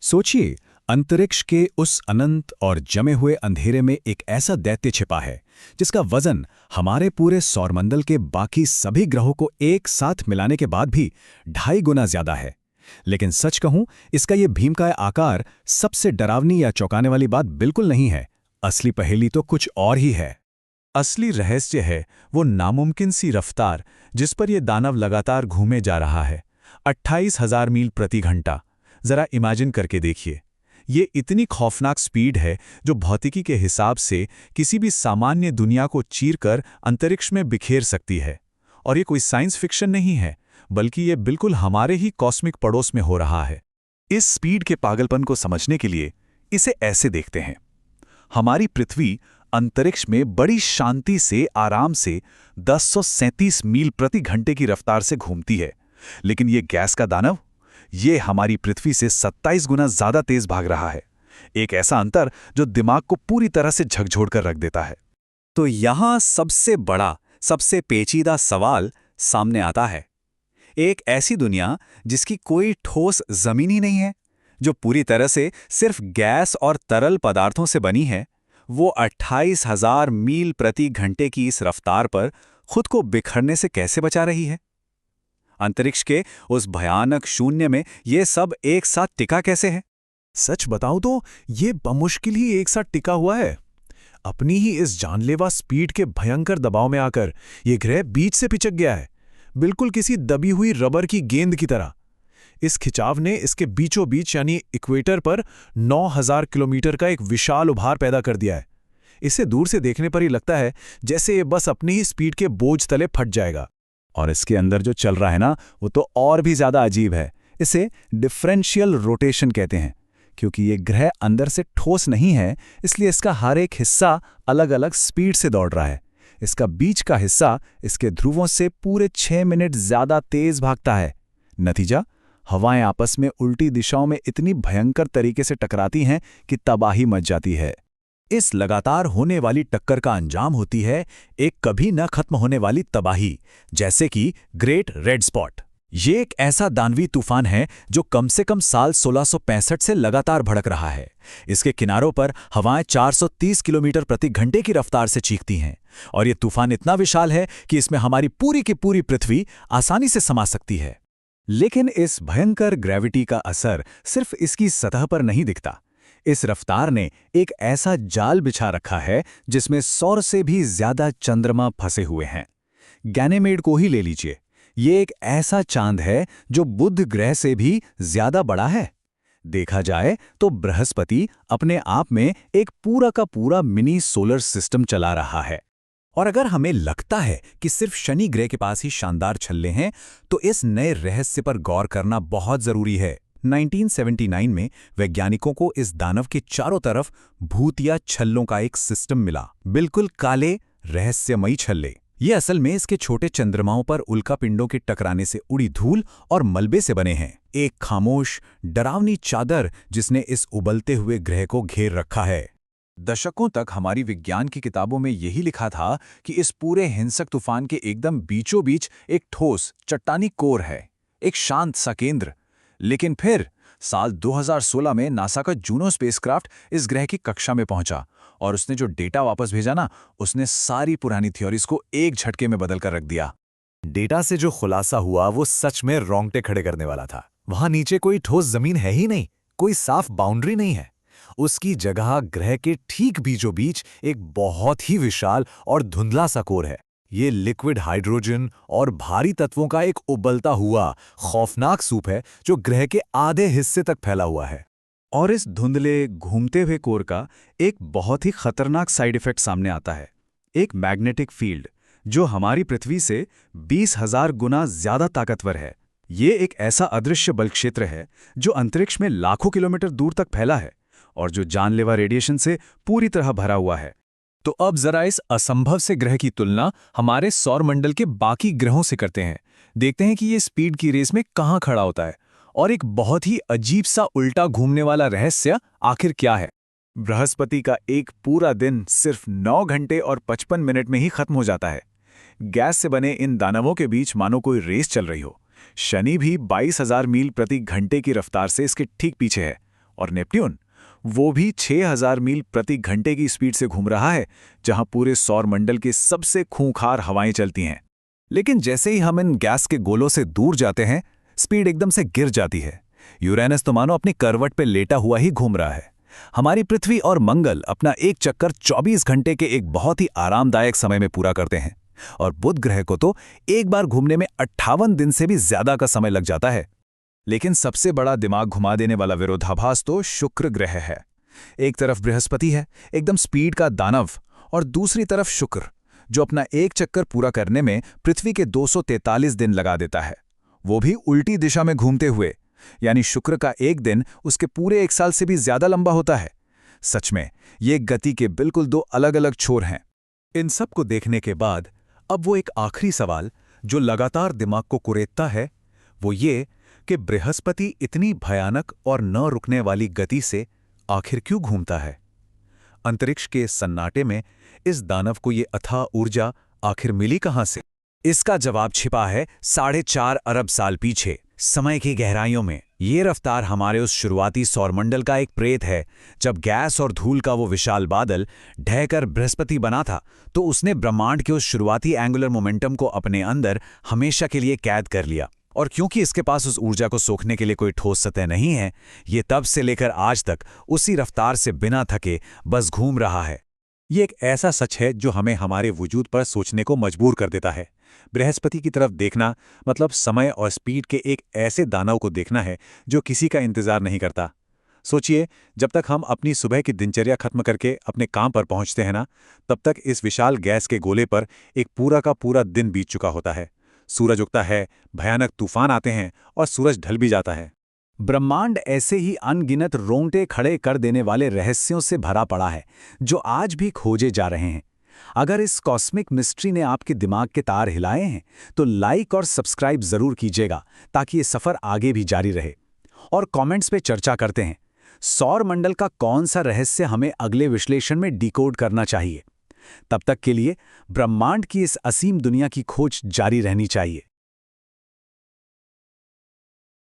सोचिए, अंतरिक्ष के उस अनंत और जमे हुए अंधेरे में एक ऐसा दैत्य छिपा है जिसका वजन हमारे पूरे सौरमंडल के बाकी सभी ग्रहों को एक साथ मिलाने के बाद भी 2.5 गुना ज्यादा है। लेकिन सच कहूं, इसका ये भीमकाय आकार सबसे डरावनी या चौंकाने वाली बात बिल्कुल नहीं है। असली पहेली तो कुछ और ही है। असली रहस्य है वो नामुमकिन सी रफ्तार जिस पर यह दानव लगातार घूमे जा रहा है, 28,000 मील प्रति घंटा। जरा इमेजिन करके देखिए, ये इतनी खौफनाक स्पीड है जो भौतिकी के हिसाब से किसी भी सामान्य दुनिया को चीरकर अंतरिक्ष में बिखेर सकती है। और ये कोई साइंस फिक्शन नहीं है, बल्कि ये बिल्कुल हमारे ही कॉस्मिक पड़ोस में हो रहा है। इस स्पीड के पागलपन को समझने के लिए इसे ऐसे देखते हैं। हमारी पृथ्वी अंतरिक्ष में बड़ी शांति से आराम से 1037 मील प्रति घंटे की रफ्तार से घूमती है, लेकिन ये गैस का दानव, ये हमारी पृथ्वी से 27 गुना ज्यादा तेज भाग रहा है। एक ऐसा अंतर जो दिमाग को पूरी तरह से झकझोर कर रख देता है। तो यहां सबसे बड़ा, सबसे पेचीदा सवाल सामने आता है। एक ऐसी दुनिया जिसकी कोई ठोस जमीन ही नहीं है, जो पूरी तरह से सिर्फ गैस और तरल पदार्थों से बनी है, वो 28,000 मील प्रति घंटे की इस रफ्तार पर खुद को बिखरने से कैसे बचा रही है? अंतरिक्ष के उस भयानक शून्य में ये सब एक साथ टिका कैसे है? सच बताऊं तो ये बमुश्किल ही एक साथ टिका हुआ है। अपनी ही इस जानलेवा स्पीड के भयंकर दबाव में आकर ये ग्रह बीच से पिचक गया है, बिल्कुल किसी दबी हुई रबर की गेंद की तरह। इस खिंचाव ने इसके बीचों बीच यानी इक्वेटर पर 9,000 किलोमीटर का एक विशाल उभार पैदा कर दिया है। इसे दूर से देखने पर ही लगता है जैसे ये बस अपनी ही स्पीड के बोझ तले फट जाएगा। और इसके अंदर जो चल रहा है ना, वो तो और भी ज्यादा अजीब है। इसे डिफरेंशियल रोटेशन कहते हैं, क्योंकि ये ग्रह अंदर से ठोस नहीं है, इसलिए इसका हर एक हिस्सा अलग अलग स्पीड से दौड़ रहा है। इसका बीच का हिस्सा इसके ध्रुवों से पूरे 6 मिनट ज्यादा तेज भागता है। नतीजा, हवाएं आपस में उल्टी दिशाओं में इतनी भयंकर तरीके से टकराती हैं कि तबाही मच जाती है। इस लगातार होने वाली टक्कर का अंजाम होती है एक कभी न खत्म होने वाली तबाही, जैसे कि ग्रेट रेड स्पॉट। ये एक ऐसा दानवी तूफान है जो कम से कम साल 1665 से लगातार भड़क रहा है। इसके किनारों पर हवाएं 430 किलोमीटर प्रति घंटे की रफ्तार से चीखती हैं, और ये तूफान इतना विशाल है कि इसमें हमारी पूरी की पूरी पृथ्वी आसानी से समा सकती है। लेकिन इस भयंकर ग्रेविटी का असर सिर्फ इसकी सतह पर नहीं दिखता। इस रफ्तार ने एक ऐसा जाल बिछा रखा है जिसमें 100 से भी ज्यादा चंद्रमा फंसे हुए हैं। गैनेमेड को ही ले लीजिए, ये एक ऐसा चांद है जो बुध ग्रह से भी ज्यादा बड़ा है। देखा जाए तो बृहस्पति अपने आप में एक पूरा का पूरा मिनी सोलर सिस्टम चला रहा है। और अगर हमें लगता है कि सिर्फ शनि ग्रह के पास ही शानदार छल्ले हैं, तो इस नए रहस्य पर गौर करना बहुत जरूरी है। 1979 में वैज्ञानिकों को इस दानव के चारों तरफ भूतिया छल्लों का एक सिस्टम मिला, बिल्कुल काले रहस्यमयी छल्ले। ये असल में इसके छोटे चंद्रमाओं पर उल्कापिंडों के टकराने से उड़ी धूल और मलबे से बने हैं। एक खामोश, डरावनी चादर जिसने इस उबलते हुए ग्रह को घेर रखा है। दशकों तक हमारी विज्ञान की किताबों में यही लिखा था कि इस पूरे हिंसक तूफान के एकदम बीचों बीच एक ठोस चट्टानी कोर है, एक शांत सा केंद्र। लेकिन फिर साल 2016 में नासा का जूनो स्पेसक्राफ्ट इस ग्रह की कक्षा में पहुंचा, और उसने जो डेटा वापस भेजा ना, उसने सारी पुरानी थ्योरीज को एक झटके में बदल कर रख दिया। डेटा से जो खुलासा हुआ वो सच में रोंगटे खड़े करने वाला था। वहां नीचे कोई ठोस जमीन है ही नहीं, कोई साफ बाउंड्री नहीं है। उसकी जगह ग्रह के ठीक बीचों बीच एक बहुत ही विशाल और धुंधला सा कोर है। ये लिक्विड हाइड्रोजन और भारी तत्वों का एक उबलता हुआ खौफनाक सूप है जो ग्रह के आधे हिस्से तक फैला हुआ है। और इस धुंधले घूमते हुए कोर का एक बहुत ही खतरनाक साइड इफेक्ट सामने आता है, एक मैग्नेटिक फील्ड जो हमारी पृथ्वी से 20,000 गुना ज्यादा ताकतवर है। ये एक ऐसा अदृश्य बल क्षेत्र है जो अंतरिक्ष में लाखों किलोमीटर दूर तक फैला है और जो जानलेवा रेडिएशन से पूरी तरह भरा हुआ है। तो अब जरा इस असंभव से ग्रह की तुलना हमारे सौरमंडल के बाकी ग्रहों से करते हैं। देखते हैं कि ये स्पीड की रेस में कहां खड़ा होता है, और एक बहुत ही अजीब सा उल्टा घूमने वाला रहस्य आखिर क्या है। बृहस्पति का एक पूरा दिन सिर्फ 9 घंटे और 55 मिनट में ही खत्म हो जाता है। गैस से बने इन दानवों के बीच मानो कोई रेस चल रही हो। शनि भी 22,000 मील प्रति घंटे की रफ्तार से इसके ठीक पीछे है, और नेपट्यून, वो भी 6000 मील प्रति घंटे की स्पीड से घूम रहा है, जहां पूरे सौरमंडल की सबसे खूंखार हवाएं चलती हैं। लेकिन जैसे ही हम इन गैस के गोलों से दूर जाते हैं, स्पीड एकदम से गिर जाती है। यूरेनस तो मानो अपनी करवट पे लेटा हुआ ही घूम रहा है। हमारी पृथ्वी और मंगल अपना एक चक्कर 24 घंटे के एक बहुत ही आरामदायक समय में पूरा करते हैं, और बुध ग्रह को तो एक बार घूमने में 58 दिन से भी ज्यादा का समय लग जाता है। लेकिन सबसे बड़ा दिमाग घुमा देने वाला विरोधाभास तो शुक्र ग्रह है। एक तरफ बृहस्पति है, एकदम स्पीड का दानव, और दूसरी तरफ शुक्र, जो अपना एक चक्कर पूरा करने में पृथ्वी के 243 दिन लगा देता है, वो भी उल्टी दिशा में घूमते हुए। यानी शुक्र का एक दिन उसके पूरे एक साल से भी ज्यादा लंबा होता है। सच में ये गति के बिल्कुल दो अलग अलग छोर हैं। इन सब को देखने के बाद अब वो एक आखिरी सवाल जो लगातार दिमाग को कुरेदता है, वो ये कि बृहस्पति इतनी भयानक और न रुकने वाली गति से आखिर क्यों घूमता है? अंतरिक्ष के सन्नाटे में इस दानव को ये अथाह ऊर्जा आखिर मिली कहां से? इसका जवाब छिपा है 4.5 अरब साल पीछे, समय की गहराइयों में। ये रफ्तार हमारे उस शुरुआती सौरमंडल का एक प्रेत है। जब गैस और धूल का वो विशाल बादल ढहकर बृहस्पति बना था, तो उसने ब्रह्मांड के उस शुरुआती एंगुलर मोमेंटम को अपने अंदर हमेशा के लिए कैद कर लिया। और क्योंकि इसके पास उस ऊर्जा को सोखने के लिए कोई ठोस सतह नहीं है, ये तब से लेकर आज तक उसी रफ्तार से बिना थके बस घूम रहा है। ये एक ऐसा सच है जो हमें हमारे वजूद पर सोचने को मजबूर कर देता है। बृहस्पति की तरफ देखना मतलब समय और स्पीड के एक ऐसे दानव को देखना है जो किसी का इंतजार नहीं करता। सोचिए, जब तक हम अपनी सुबह की दिनचर्या खत्म करके अपने काम पर पहुंचते हैं ना, तब तक इस विशाल गैस के गोले पर एक पूरा का पूरा दिन बीत चुका होता है। सूरज उगता है, भयानक तूफान आते हैं और सूरज ढल भी जाता है। ब्रह्मांड ऐसे ही अनगिनत रोंगटे खड़े कर देने वाले रहस्यों से भरा पड़ा है, जो आज भी खोजे जा रहे हैं। अगर इस कॉस्मिक मिस्ट्री ने आपके दिमाग के तार हिलाए हैं, तो लाइक और सब्सक्राइब जरूर कीजिएगा, ताकि ये सफर आगे भी जारी रहे। और कमेंट्स पे चर्चा करते हैं, सौर मंडल का कौन सा रहस्य हमें अगले विश्लेषण में डिकोड करना चाहिए। तब तक के लिए ब्रह्मांड की इस असीम दुनिया की खोज जारी रहनी चाहिए।